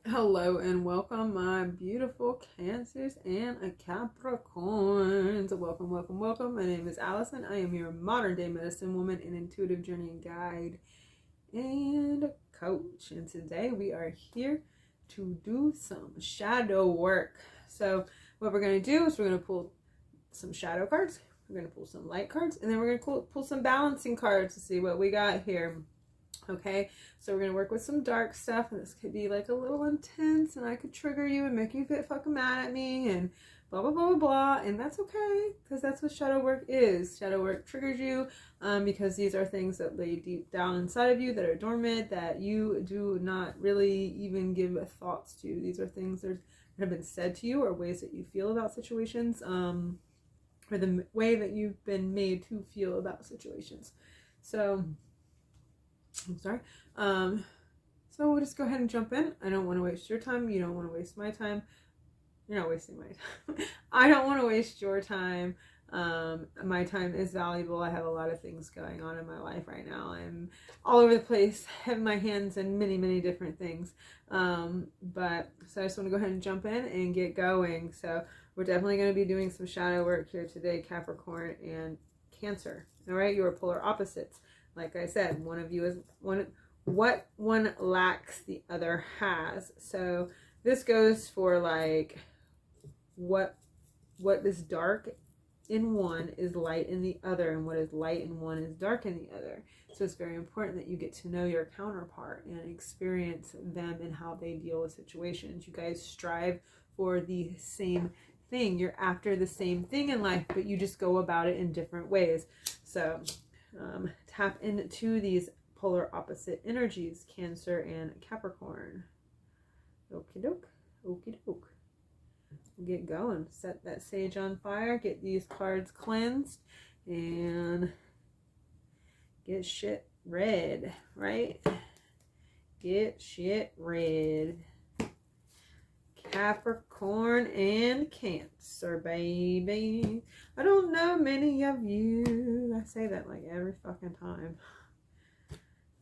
Hello and welcome, my beautiful Cancers and Capricorns. Welcome. My name is Allison. I am your modern day medicine woman and intuitive journey and guide and coach. And today we are here to do some shadow work. So what we're going to do is we're going to pull some shadow cards. We're going to pull some light cards, and then we're going to pull some balancing cards to see what we got here. Okay, so we're gonna work with some dark stuff, and this could be like a little intense, and I could trigger you and make you get fucking mad at me and blah blah blah blah blah, and that's okay, because that's what shadow work is. Shadow work triggers you because these are things that lay deep down inside of you that are dormant, that you do not really even give thoughts to. These are things that have been said to you, or ways that you feel about situations, or the way that you've been made to feel about situations. So I'm sorry. So we'll just go ahead and jump in. I don't want to waste your time. You don't want to waste my time. You're not wasting my time. I don't want to waste your time. My time is valuable. I have a lot of things going on in my life right now. I'm all over the place, have my hands in many, many different things. But so I just want to go ahead and jump in and get going. So we're definitely going to be doing some shadow work here today, Capricorn and Cancer. All right, you are polar opposites. Like I said, one of you is what one lacks, the other has. So this goes for like what is dark in one is light in the other, and what is light in one is dark in the other. So it's very important that you get to know your counterpart and experience them and how they deal with situations. You guys strive for the same thing. You're after the same thing in life, but you just go about it in different ways. So tap into these polar opposite energies, Cancer and Capricorn. Okie doke, okie doke. Get going. Set that sage on fire. Get these cards cleansed and get shit red, right? Get shit red. Capricorn and Cancer, baby. I don't know many of you. I say that like every fucking time.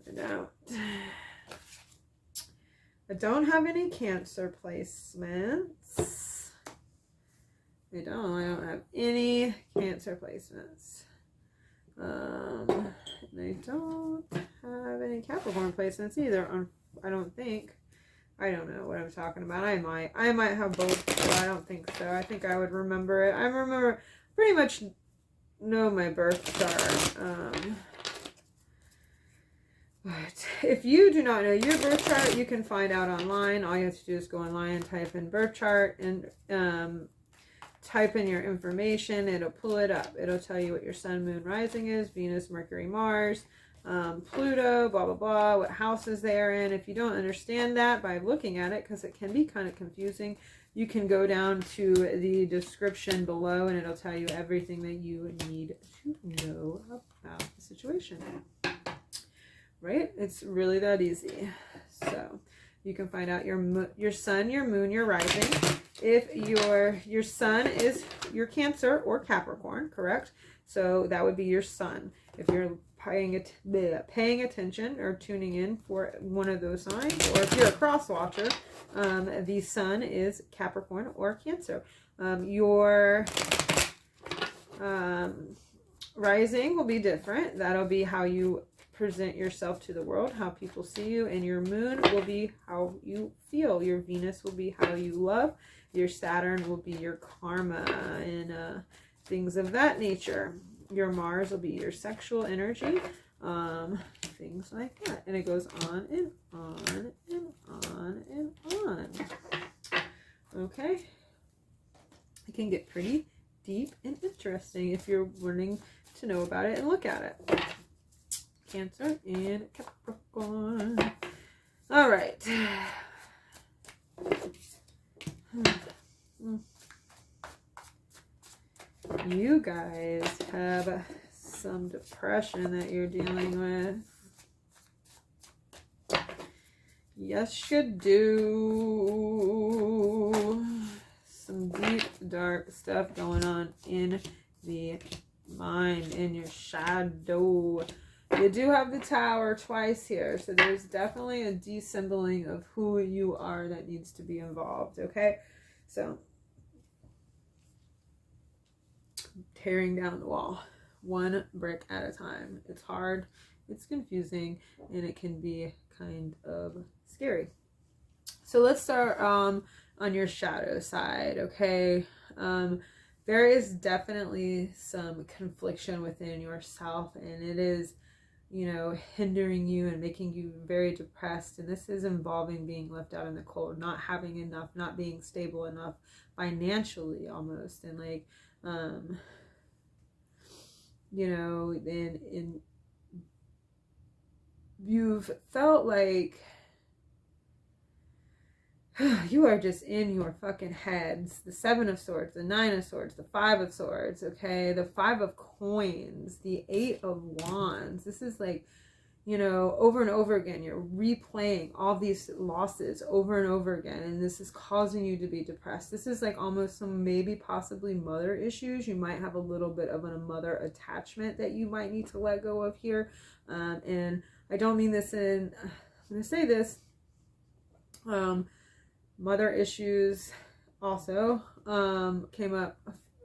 I don't have any Cancer placements. I don't have any Cancer placements. And I don't have any Capricorn placements either. I don't think. I don't know what I'm talking about. I might have both, but I don't think so. I think I would remember it. I remember pretty much know my birth chart. But if you do not know your birth chart, you can find out online. All you have to do is go online and type in birth chart and type in your information. It'll pull it up. It'll tell you what your sun, moon, rising is, Venus, Mercury, Mars, Pluto, blah blah blah, what houses they are in. If you don't understand that by looking at it, because it can be kind of confusing, you can go down to the description below and it'll tell you everything that you need to know about the situation, right? It's really that easy. So you can find out your sun, your moon, your rising. If your sun is your Cancer or Capricorn, correct? So that would be your sun. If you're paying attention or tuning in for one of those signs, or if you're a cross watcher, the sun is Capricorn or Cancer. Your rising will be different. That'll be how you present yourself to the world, how people see you, and your moon will be how you feel. Your Venus will be how you love. Your Saturn will be your karma and things of that nature. Your Mars will be your sexual energy, things like that. And it goes on and on and on and on. Okay? It can get pretty deep and interesting if you're wanting to know about it and look at it. Cancer and Capricorn. All right. You guys have some depression that you're dealing with. Yes, you do. Some deep, dark stuff going on in the mind, in your shadow. You do have the Tower twice here, so there's definitely a deassembling of who you are that needs to be involved, okay? So, tearing down the wall, one brick at a time. It's hard, it's confusing, and it can be kind of scary. So let's start on your shadow side, okay? There is definitely some confliction within yourself, and it is, you know, hindering you and making you very depressed. And this is involving being left out in the cold, not having enough, not being stable enough financially almost. And like, you know, in you've felt like you are just in your fucking heads. The 7 of Swords, the 9 of Swords, the 5 of Swords, okay? The 5 of Coins, the 8 of Wands. This is like, you know, over and over again, you're replaying all these losses over and over again, and this is causing you to be depressed. This is like almost some maybe possibly mother issues. You might have a little bit of a mother attachment that you might need to let go of here. And I don't mean this in, I'm going to say this, mother issues also came up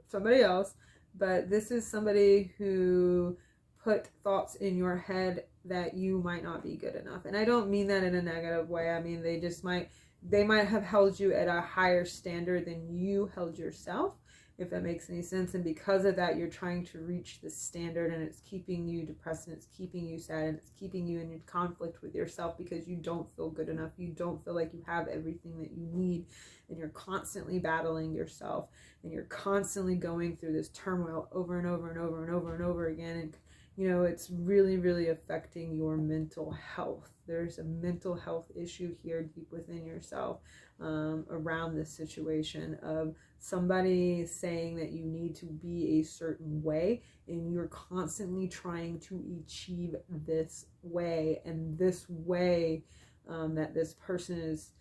somebody else, but this is somebody who put thoughts in your head that you might not be good enough. And I don't mean that in a negative way. I mean, they might have held you at a higher standard than you held yourself, if that makes any sense. And because of that, you're trying to reach this standard, and it's keeping you depressed, and it's keeping you sad, and it's keeping you in conflict with yourself because you don't feel good enough. You don't feel like you have everything that you need, and you're constantly battling yourself, and you're constantly going through this turmoil over and over and over and over and over again. And you know, it's really, really affecting your mental health. There's a mental health issue here deep within yourself around this situation of somebody saying that you need to be a certain way, and you're constantly trying to achieve this way. And this way that this person is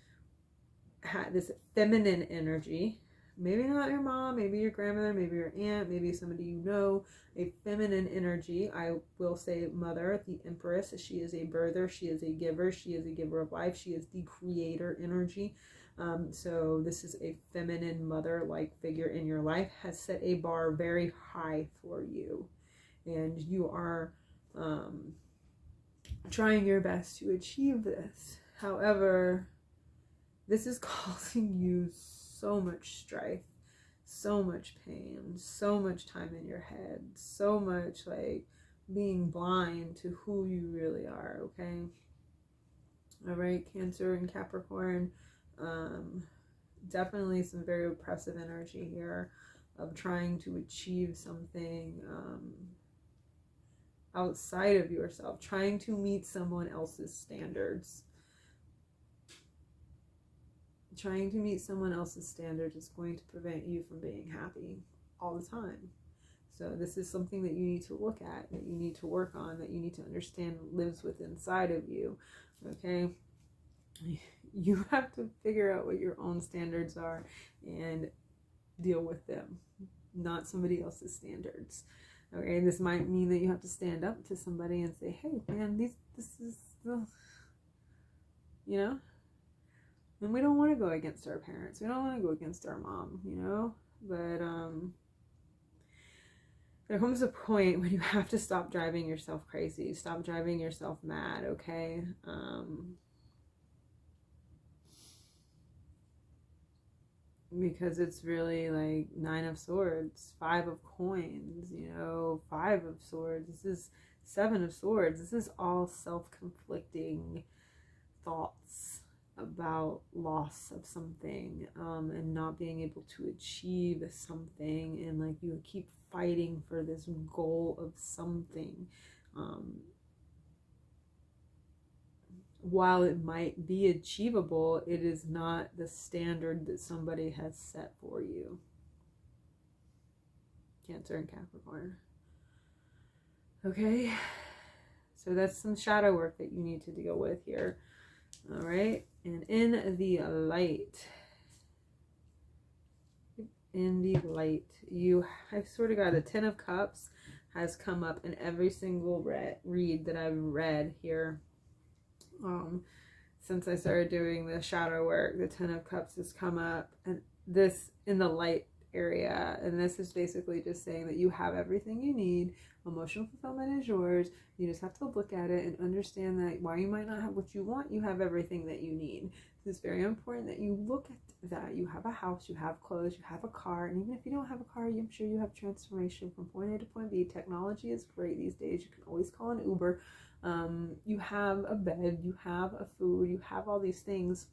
this feminine energy, maybe not your mom, maybe your grandmother, maybe your aunt, maybe somebody you know, a feminine energy. I will say mother, the Empress. She is a birther, she is a giver, she is a giver of life, she is the creator energy. So this is a feminine mother-like figure in your life, has set a bar very high for you, and you are trying your best to achieve this. However, this is causing you so much strife, so much pain, so much time in your head, so much like being blind to who you really are, okay? All right, Cancer and Capricorn, definitely some very oppressive energy here of trying to achieve something outside of yourself, trying to meet someone else's standards. Trying to meet someone else's standards is going to prevent you from being happy all the time. So this is something that you need to look at, that you need to work on, that you need to understand lives within inside of you, okay? You have to figure out what your own standards are and deal with them, not somebody else's standards, okay? This might mean that you have to stand up to somebody and say, hey, man, this is, you know? And we don't want to go against our parents. We don't want to go against our mom, you know? But there comes a point when you have to stop driving yourself crazy. Stop driving yourself mad, okay? Because it's really like 9 of Swords, 5 of Coins, you know, 5 of Swords. This is 7 of Swords. This is all self-conflicting thoughts about loss of something, and not being able to achieve something, and like you keep fighting for this goal of something, while it might be achievable, it is not the standard that somebody has set for you. Cancer and Capricorn. Okay, so that's some shadow work that you need to deal with here. All right, and in the light, you have sort of got a 10 of Cups, has come up in every single read that I've read here. Since I started doing the shadow work, the Ten of Cups has come up, and this in the light area, and this is basically just saying that you have everything you need. Emotional fulfillment is yours. You just have to look at it and understand that while you might not have what you want, you have everything that you need. It's very important that you look at that. You have a house, you have clothes, you have a car, and even if you don't have a car, I'm sure you have transformation from point A to point B. Technology is great these days. You can always call an Uber. You have a bed, you have a food, you have all these things.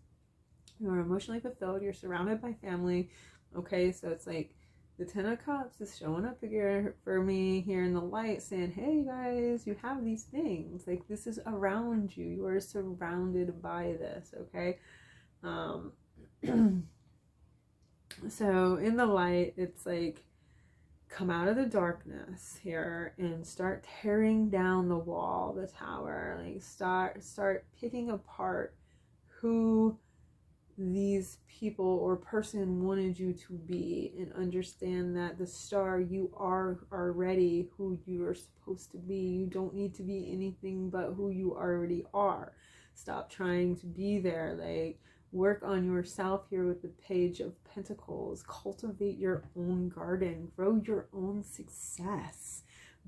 You are emotionally fulfilled. You're surrounded by family. Okay, so it's like the Ten of Cups is showing up again for me here in the light, saying, hey guys, you have these things. Like, this is around you. You are surrounded by this, okay? So in the light, it's like, come out of the darkness here and start tearing down the wall, the tower. Like, start picking apart who these people or person wanted you to be, and understand that the star, you are already who you are supposed to be. You don't need to be anything but who you already are. Stop trying to be there. Like, work on yourself here with the Page of Pentacles. Cultivate your own garden. Grow your own success.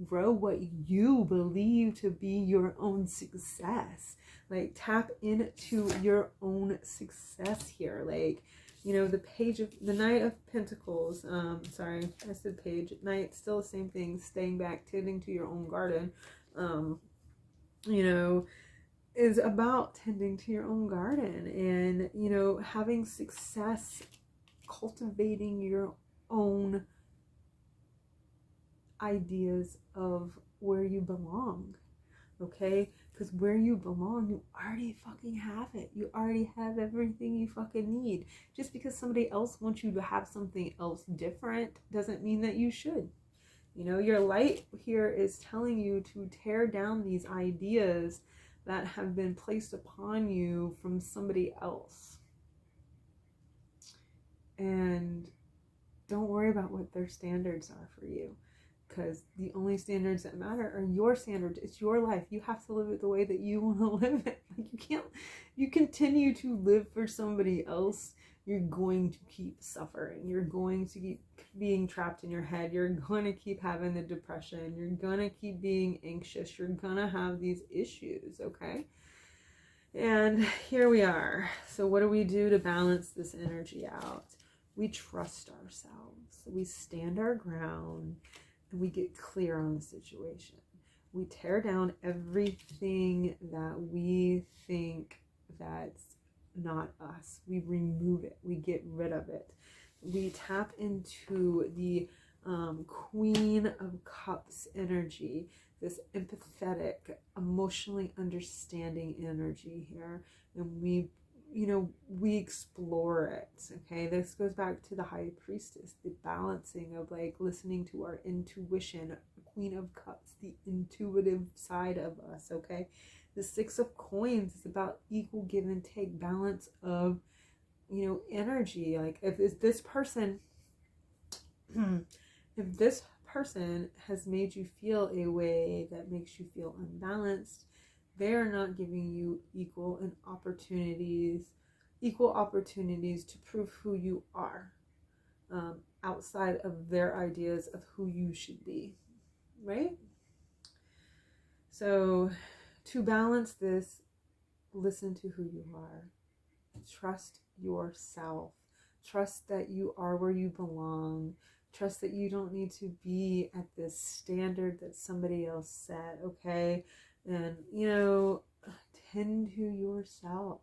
Grow what you believe to be your own success. Like, tap into your own success here. Like, you know, the Knight of Pentacles, sorry, I said page, Knight, still the same thing, staying back, tending to your own garden, you know, is about tending to your own garden and, you know, having success, cultivating your own ideas of where you belong, okay? Because where you belong, you already fucking have it. You already have everything you fucking need. Just because somebody else wants you to have something else different doesn't mean that you should. You know, your light here is telling you to tear down these ideas that have been placed upon you from somebody else. And don't worry about what their standards are for you, because the only standards that matter are your standards. It's your life. You have to live it the way that you want to live it. Like, you continue to live for somebody else, you're going to keep suffering. You're going to keep being trapped in your head. You're going to keep having the depression. You're going to keep being anxious. You're going to have these issues, okay? And here we are. So what do we do to balance this energy out? We trust ourselves. We stand our ground and we get clear on the situation. We tear down everything that we think that's not us. We remove it. We get rid of it. We tap into the Queen of Cups energy, this empathetic, emotionally understanding energy here, and we explore it. Okay, this goes back to the High Priestess, the balancing of like listening to our intuition. Queen of Cups, the intuitive side of us. Okay, the Six of Coins is about equal give and take, balance of, you know, energy. Like, if this person has made you feel a way that makes you feel unbalanced, they are not giving you equal opportunities to prove who you are, outside of their ideas of who you should be, right? So to balance this, listen to who you are. Trust yourself. Trust that you are where you belong. Trust that you don't need to be at this standard that somebody else set, okay? And, you know, tend to yourself.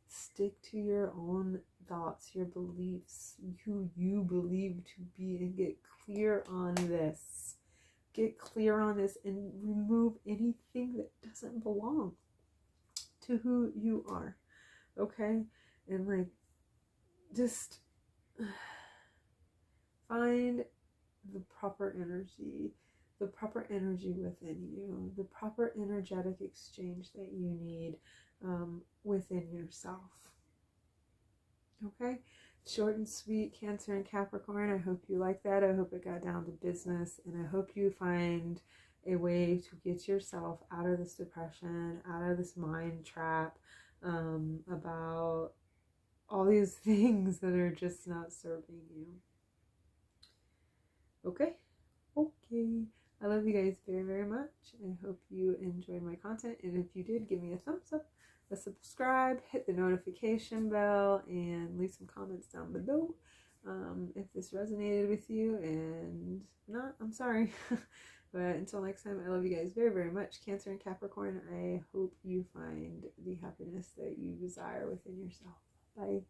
Stick to your own thoughts, your beliefs, who you believe to be, and get clear on this. Get clear on this and remove anything that doesn't belong to who you are, okay? And like, just find the proper energy within you, the proper energetic exchange that you need within yourself. Okay, Short and sweet, Cancer and Capricorn. I hope you like that. I hope it got down to business, and I hope you find a way to get yourself out of this depression, out of this mind trap about all these things that are just not serving you. Okay. I love you guys very, very much. I hope you enjoyed my content. And if you did, give me a thumbs up, a subscribe, hit the notification bell, and leave some comments down below if this resonated with you. And if not, I'm sorry. But until next time, I love you guys very, very much. Cancer and Capricorn, I hope you find the happiness that you desire within yourself. Bye.